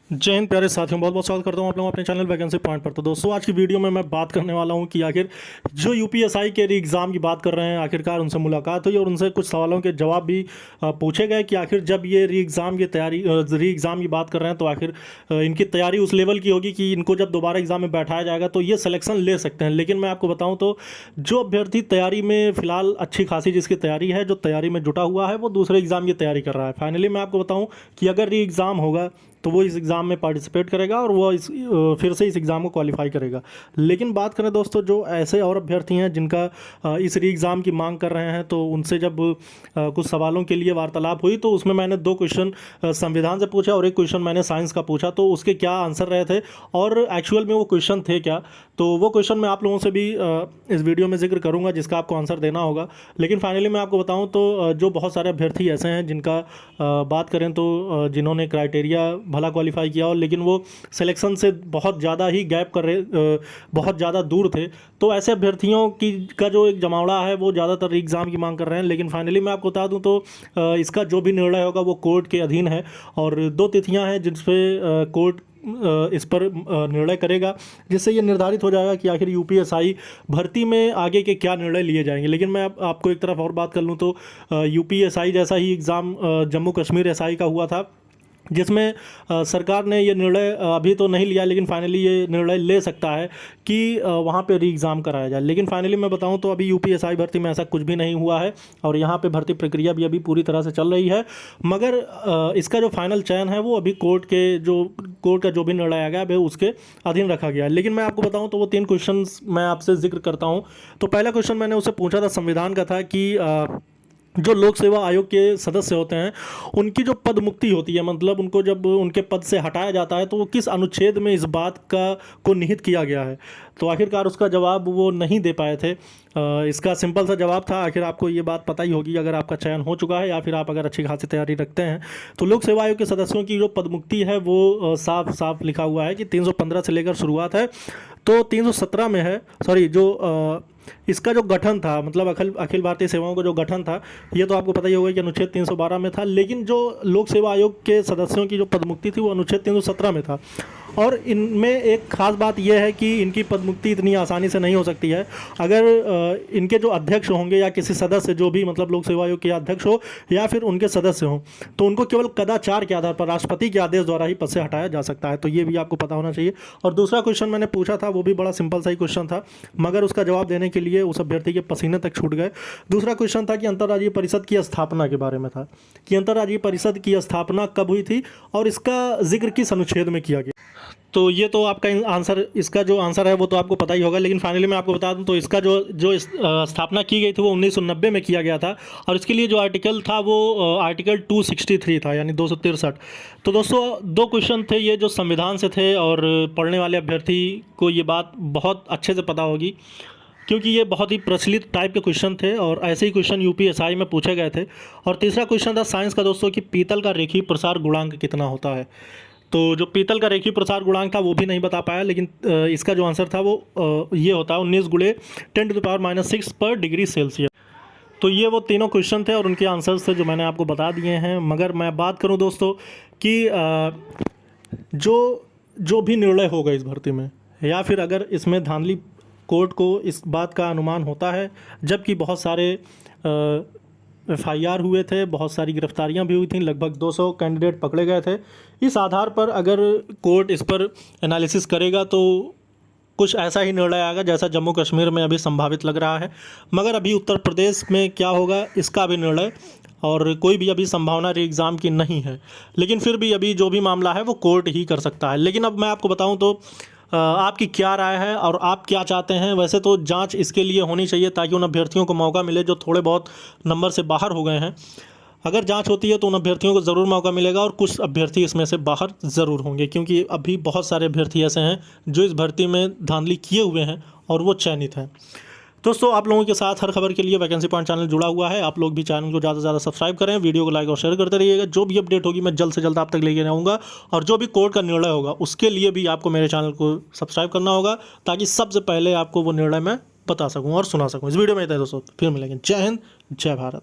जय हिंद प्यारे साथियों, बहुत बहुत स्वागत करता हूं आप लोगों अपने चैनल वैकेंसी पॉइंट पर। तो दोस्तों, आज की वीडियो में मैं बात करने वाला हूं कि आखिर जो यूपीएसआई के री एग्ज़ाम की बात कर रहे हैं, आखिरकार उनसे मुलाकात हुई और उनसे कुछ सवालों के जवाब भी पूछे गए कि आखिर जब ये री एग्ज़ाम की बात कर रहे हैं तो आखिर इनकी तैयारी उस लेवल की होगी कि इनको जब दोबारा एग्ज़ाम में बैठाया जाएगा तो ये सिलेक्शन ले सकते हैं। लेकिन मैं आपको बताऊँ तो जो अभ्यर्थी तैयारी में फ़िलहाल अच्छी खासी जिसकी तैयारी है, जो तैयारी में जुटा हुआ है, वो दूसरे एग्ज़ाम की तैयारी कर रहा है। फाइनली मैं आपको बताऊँ कि अगर री एग्ज़ाम होगा तो वो इस एग्ज़ाम में पार्टिसिपेट करेगा और वो फिर से इस एग्ज़ाम को क्वालिफाई करेगा। लेकिन बात करें दोस्तों, जो ऐसे और अभ्यर्थी हैं जिनका इस री एग्ज़ाम की मांग कर रहे हैं, तो उनसे जब कुछ सवालों के लिए वार्तालाप हुई तो उसमें मैंने 2 क्वेश्चन संविधान से पूछा और 1 क्वेश्चन मैंने साइंस का पूछा। तो उसके क्या आंसर रहे थे और एक्चुअल में वो क्वेश्चन थे क्या, तो वो क्वेश्चन मैं आप लोगों से भी इस वीडियो में जिक्र करूँगा जिसका आपको आंसर देना होगा। लेकिन फाइनली मैं आपको बताऊँ तो जो बहुत सारे अभ्यर्थी ऐसे हैं जिनका बात करें तो जिन्होंने क्राइटेरिया भला क्वालिफाई किया और लेकिन वो सिलेक्शन से बहुत ज़्यादा ही गैप कर रहे, बहुत ज़्यादा दूर थे, तो ऐसे अभ्यर्थियों की का जो एक जमावड़ा है वो ज़्यादातर एग्ज़ाम की मांग कर रहे हैं। लेकिन फाइनली मैं आपको बता दूं तो इसका जो भी निर्णय होगा वो कोर्ट के अधीन है और 2 तिथियां हैं जिस पे कोर्ट इस पर निर्णय करेगा, जिससे ये निर्धारित हो जाएगा कि आखिर यूपीएसआई भर्ती में आगे के क्या निर्णय लिए जाएंगे। लेकिन मैं आपको एक तरफ और बात कर लूँ तो यूपीएसआई जैसा ही एग्ज़ाम जम्मू कश्मीर एसआई का हुआ था, जिसमें सरकार ने ये निर्णय अभी तो नहीं लिया, लेकिन फाइनली ये निर्णय ले सकता है कि वहाँ पे री एग्ज़ाम कराया जाए। लेकिन फाइनली मैं बताऊँ तो अभी यूपीएसआई भर्ती में ऐसा कुछ भी नहीं हुआ है और यहाँ पे भर्ती प्रक्रिया भी अभी पूरी तरह से चल रही है। मगर इसका जो फाइनल चयन है वो अभी कोर्ट का जो भी निर्णय आ गया अभी उसके अधीन रखा गया है। लेकिन मैं आपको बताऊँ तो वो 3 क्वेश्चन मैं आपसे जिक्र करता हूँ। तो पहला क्वेश्चन मैंने उससे पूछा था संविधान का था कि जो लोक सेवा आयोग के सदस्य होते हैं उनकी जो पद मुक्ति होती है, मतलब उनको जब उनके पद से हटाया जाता है तो वो किस अनुच्छेद में इस बात को निहित किया गया है। तो आखिरकार उसका जवाब वो नहीं दे पाए थे। इसका सिंपल सा जवाब था, आखिर आपको ये बात पता ही होगी अगर आपका चयन हो चुका है या फिर आप अगर अच्छी खासी तैयारी रखते हैं, तो लोक सेवा आयोग के सदस्यों की जो पदमुक्ति है वो साफ साफ लिखा हुआ है कि 315 से लेकर शुरुआत है तो 317 में है। सॉरी, जो इसका जो गठन था, मतलब अखिल भारतीय सेवाओं का जो गठन था, ये तो आपको पता ही होगा कि अनुच्छेद 312 में था। लेकिन जो लोक सेवा आयोग के सदस्यों की जो पदमुक्ति थी वो अनुच्छेद 317 में था। और इनमें एक खास बात यह है कि इनकी पदमुक्ति इतनी आसानी से नहीं हो सकती है। अगर इनके जो अध्यक्ष होंगे या किसी सदस्य जो भी मतलब लोक सेवा आयोग के अध्यक्ष हो या फिर उनके सदस्य हों, तो उनको केवल कदाचार के आधार पर राष्ट्रपति के आदेश द्वारा ही पद से हटाया जा सकता है। तो ये भी आपको पता होना चाहिए। और दूसरा क्वेश्चन मैंने पूछा था वो भी बड़ा सिंपल सा ही क्वेश्चन था, मगर उसका जवाब देने के लिए उस अभ्यर्थी के पसीने तक छूट गए। दूसरा क्वेश्चन था कि अंतर्राज्यीय परिषद की स्थापना के बारे में था कि अंतर्राज्यीय परिषद की स्थापना कब हुई थी और इसका जिक्र किस अनुच्छेद में किया गया। तो ये तो आपका आंसर, इसका जो आंसर है वो तो आपको पता ही होगा। लेकिन फाइनली मैं आपको बता दूं तो इसका जो स्थापना की गई थी वो 1990 में किया गया था और इसके लिए जो आर्टिकल था वो आर्टिकल 263 था, यानी 263। तो दोस्तों, 2 क्वेश्चन थे ये जो संविधान से थे और पढ़ने वाले अभ्यर्थी को ये बात बहुत अच्छे से पता होगी क्योंकि ये बहुत ही प्रचलित टाइप के क्वेश्चन थे और ऐसे ही क्वेश्चन यूपीएसआई में पूछे गए थे। और तीसरा क्वेश्चन था साइंस का दोस्तों कि पीतल का रेखीय प्रसार गुणांक कितना होता है। तो जो पीतल का रेखीय प्रसार गुणांक था वो भी नहीं बता पाया, लेकिन इसका जो आंसर था वो ये होता है 19 × 10⁻⁻6 पर डिग्री सेल्सियस। तो ये वो तीनों क्वेश्चन थे और उनके आंसर्स थे जो मैंने आपको बता दिए हैं। मगर मैं बात करूं दोस्तों कि जो भी निर्णय होगा इस भर्ती में, या फिर अगर इसमें धांधली कोर्ट को इस बात का अनुमान होता है, जबकि बहुत सारे FIR हुए थे, बहुत सारी गिरफ्तारियां भी हुई थी, लगभग 200 कैंडिडेट पकड़े गए थे। इस आधार पर अगर कोर्ट इस पर एनालिसिस करेगा तो कुछ ऐसा ही निर्णय आएगा जैसा जम्मू कश्मीर में अभी संभावित लग रहा है। मगर अभी उत्तर प्रदेश में क्या होगा इसका भी निर्णय और कोई भी अभी संभावना री एग्ज़ाम की नहीं है। लेकिन फिर भी अभी जो भी मामला है वो कोर्ट ही कर सकता है। लेकिन अब मैं आपको बताऊं तो आपकी क्या राय है और आप क्या चाहते हैं। वैसे तो जांच इसके लिए होनी चाहिए ताकि उन अभ्यर्थियों को मौका मिले जो थोड़े बहुत नंबर से बाहर हो गए हैं। अगर जांच होती है तो उन अभ्यर्थियों को ज़रूर मौका मिलेगा और कुछ अभ्यर्थी इसमें से बाहर ज़रूर होंगे, क्योंकि अभी बहुत सारे अभ्यर्थी ऐसे हैं जो इस भर्ती में धांधली किए हुए हैं और वो चयनित हैं। दोस्तों, आप लोगों के साथ हर खबर के लिए वैकेंसी पॉइंट चैनल जुड़ा हुआ है। आप लोग भी चैनल को ज़्यादा से ज़्यादा सब्सक्राइब करें, वीडियो को लाइक और शेयर करते रहिएगा। जो भी अपडेट होगी मैं जल्द से जल्द आप तक लेके आऊँगा और जो भी कोर्ट का निर्णय होगा उसके लिए भी आपको मेरे चैनल को सब्सक्राइब करना होगा ताकि सबसे पहले आपको वो निर्णय मैं बता सकूँ और सुना सकूँ। इस वीडियो में इतना दोस्तों, फिर मिलेंगे। जय हिंद, जय भारत।